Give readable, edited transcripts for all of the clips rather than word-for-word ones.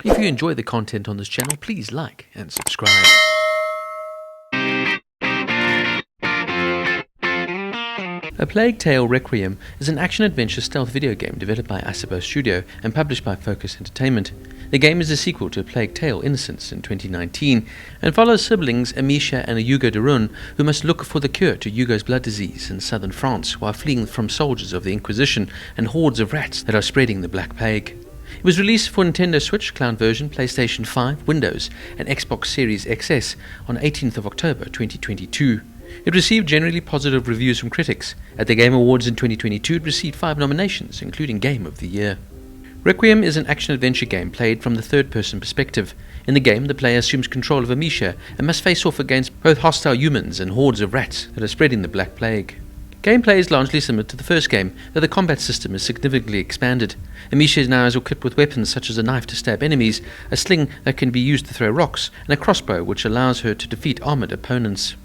If you enjoy the content on this channel, please like and subscribe. A Plague Tale Requiem is an action-adventure stealth video game developed by Asobo Studio and published by Focus Entertainment. The game is a sequel to A Plague Tale Innocence in 2019 and follows siblings Amicia and Hugo de Rune, who must look for the cure to Hugo's blood disease in southern France while fleeing from soldiers of the Inquisition and hordes of rats that are spreading the Black Plague. It was released for Nintendo Switch, Cloud version, PlayStation 5, Windows and Xbox Series XS on 18th of October 2022. It received generally positive reviews from critics. At the Game Awards in 2022, it received 5 nominations, including Game of the Year. Requiem is an action-adventure game played from the third-person perspective. In the game, the player assumes control of Amicia and must face off against both hostile humans and hordes of rats that are spreading the Black Plague. Gameplay is largely similar to the first game, though the combat system is significantly expanded. Amicia now is equipped with weapons such as a knife to stab enemies, a sling that can be used to throw rocks, and a crossbow which allows her to defeat armored opponents.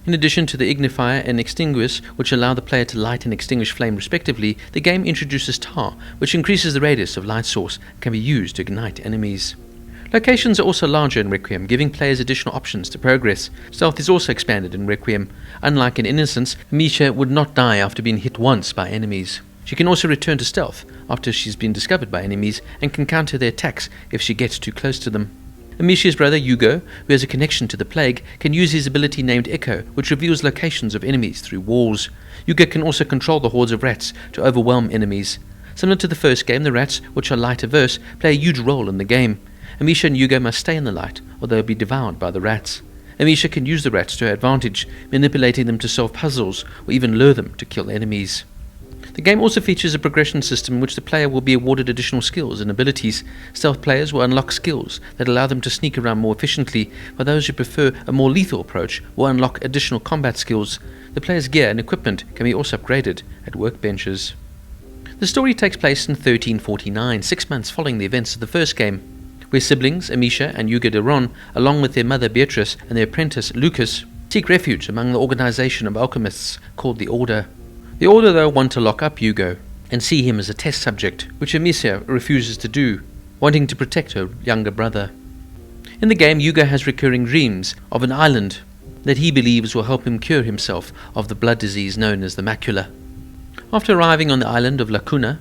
In addition to the ignifier and extinguish, which allow the player to light and extinguish flame respectively, the game introduces tar, which increases the radius of light source and can be used to ignite enemies. Locations are also larger in Requiem, giving players additional options to progress. Stealth is also expanded in Requiem. Unlike in Innocence, Amicia would not die after being hit once by enemies. She can also return to stealth after she's been discovered by enemies and can counter their attacks if she gets too close to them. Amicia's brother Hugo, who has a connection to the plague, can use his ability named Echo, which reveals locations of enemies through walls. Hugo can also control the hordes of rats to overwhelm enemies. Similar to the first game, the rats, which are light averse, play a huge role in the game. Amicia and Hugo must stay in the light, or they'll be devoured by the rats. Amicia can use the rats to her advantage, manipulating them to solve puzzles or even lure them to kill enemies. The game also features a progression system in which the player will be awarded additional skills and abilities. Stealth players will unlock skills that allow them to sneak around more efficiently, while those who prefer a more lethal approach will unlock additional combat skills. The player's gear and equipment can be also upgraded at workbenches. The story takes place in 1349, 6 months following the events of the first game, where siblings Amicia and Hugo de Rune, along with their mother Beatrice and their apprentice Lucas, seek refuge among the organization of alchemists called the Order. The Order, though, want to lock up Hugo and see him as a test subject, which Amicia refuses to do, wanting to protect her younger brother. In the game, Hugo has recurring dreams of an island that he believes will help him cure himself of the blood disease known as the macula. After arriving on the island of Lacuna,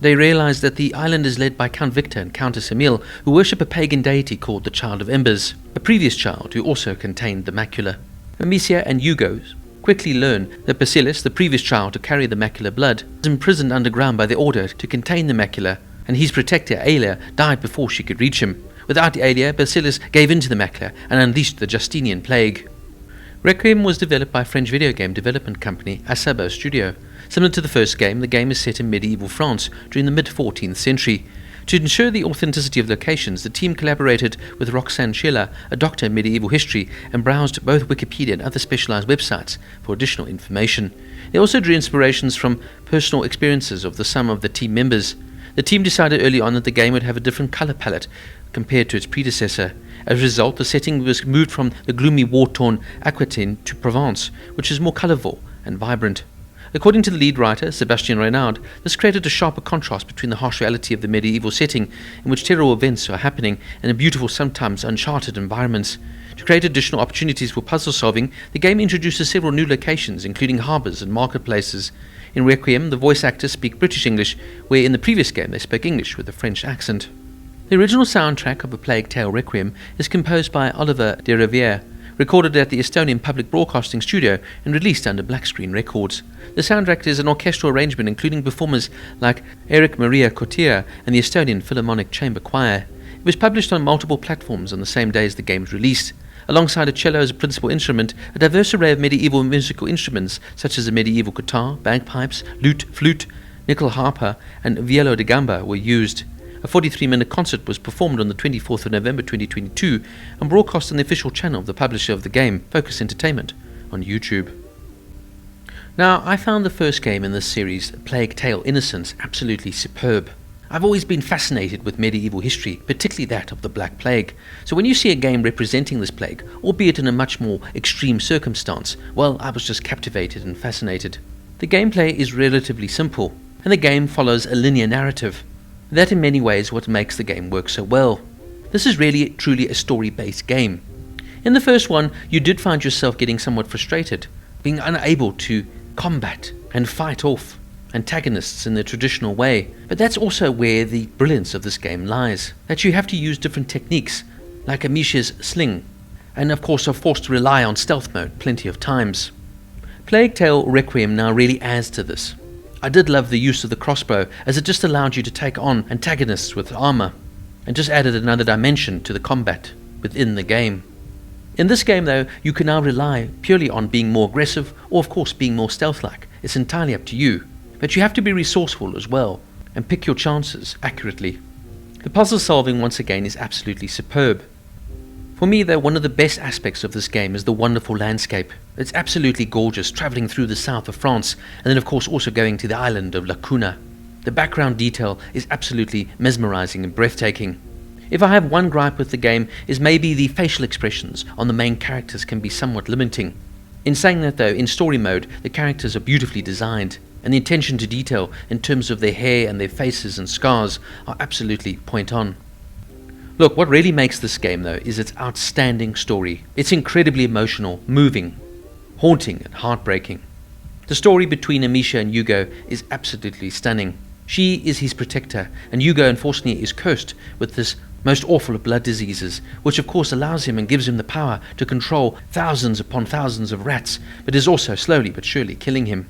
they realize that the island is led by Count Victor and Countess Emile, who worship a pagan deity called the Child of Embers, a previous child who also contained the macula. Amicia and Hugo quickly learn that Basilis, the previous child to carry the macular blood, was imprisoned underground by the Order to contain the macula, and his protector Aelia died before she could reach him. Without Aelia, Basilis gave in to the macula and unleashed the Justinian plague. Requiem was developed by French video game development company Asobo Studio. Similar to the first game, the game is set in medieval France during the mid-14th century. To ensure the authenticity of locations, the team collaborated with Roxanne Schiller, a doctor in medieval history, and browsed both Wikipedia and other specialized websites for additional information. They also drew inspirations from personal experiences of some of the team members. The team decided early on that the game would have a different color palette compared to its predecessor. As a result, the setting was moved from the gloomy war-torn Aquitaine to Provence, which is more colorful and vibrant. According to the lead writer, Sébastien Renaud, this created a sharper contrast between the harsh reality of the medieval setting, in which terrible events are happening, and the beautiful, sometimes uncharted environments. To create additional opportunities for puzzle solving, the game introduces several new locations, including harbours and marketplaces. In Requiem, the voice actors speak British English, where in the previous game they spoke English with a French accent. The original soundtrack of A Plague Tale Requiem is composed by Oliver de Rivière, recorded at the Estonian Public Broadcasting Studio and released under Black Screen Records. The soundtrack is an orchestral arrangement including performers like Eric Maria Cotira and the Estonian Philharmonic Chamber Choir. It was published on multiple platforms on the same day as the game's release. Alongside a cello as a principal instrument, a diverse array of medieval musical instruments such as a medieval guitar, bagpipes, lute, flute, nickel harper, and violo da gamba were used. A 43-minute concert was performed on the 24th of November 2022 and broadcast on the official channel of the publisher of the game, Focus Entertainment, on YouTube. Now, I found the first game in this series, Plague Tale Innocence, absolutely superb. I've always been fascinated with medieval history, particularly that of the Black Plague. So when you see a game representing this plague, albeit in a much more extreme circumstance, well, I was just captivated and fascinated. The gameplay is relatively simple, and the game follows a linear narrative. That in many ways what makes the game work so well. This is really truly a story-based game. In the first one, you did find yourself getting somewhat frustrated, being unable to combat and fight off antagonists in the traditional way. But that's also where the brilliance of this game lies, that you have to use different techniques, like Amicia's sling, and of course are forced to rely on stealth mode plenty of times. Plague Tale Requiem now really adds to this. I did love the use of the crossbow, as it just allowed you to take on antagonists with armor, and just added another dimension to the combat within the game. In this game though, you can now rely purely on being more aggressive, or of course being more stealth-like. It's entirely up to you. But you have to be resourceful as well, and pick your chances accurately. The puzzle solving once again is absolutely superb. For me though, one of the best aspects of this game is the wonderful landscape. It's absolutely gorgeous, travelling through the south of France, and then of course also going to the island of La Cuna. The background detail is absolutely mesmerizing and breathtaking. If I have one gripe with the game, is maybe the facial expressions on the main characters can be somewhat limiting. In saying that though, in story mode, the characters are beautifully designed, and the attention to detail in terms of their hair and their faces and scars are absolutely point on. Look, what really makes this game though is its outstanding story. It's incredibly emotional, moving, haunting and heartbreaking. The story between Amicia and Hugo is absolutely stunning. She is his protector, and Hugo unfortunately is cursed with this most awful of blood diseases, which of course allows him and gives him the power to control thousands upon thousands of rats, but is also slowly but surely killing him.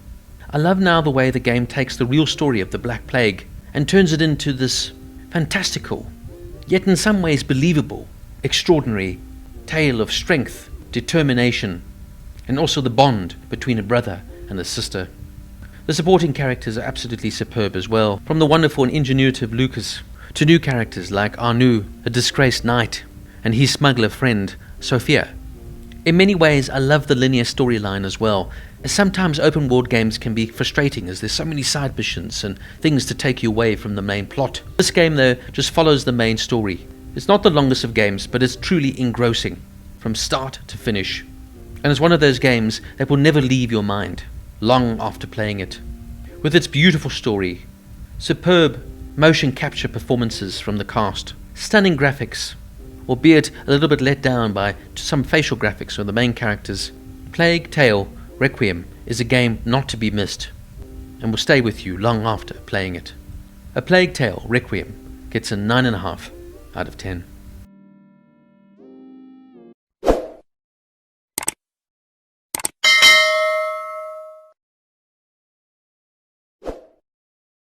I love now the way the game takes the real story of the Black Plague and turns it into this fantastical, yet in some ways believable, extraordinary tale of strength, determination, and also the bond between a brother and a sister. The supporting characters are absolutely superb as well, from the wonderful and ingenuitive Lucas to new characters like Arnoux, a disgraced knight, and his smuggler friend, Sophia. In many ways, I love the linear storyline as well, as sometimes open world games can be frustrating as there's so many side missions and things to take you away from the main plot. This game though just follows the main story. It's not the longest of games, but it's truly engrossing from start to finish. And it's one of those games that will never leave your mind long after playing it. With its beautiful story, superb motion capture performances from the cast, stunning graphics, albeit a little bit let down by some facial graphics of the main characters, Plague Tale Requiem is a game not to be missed and will stay with you long after playing it. A Plague Tale Requiem gets a 9.5 out of 10.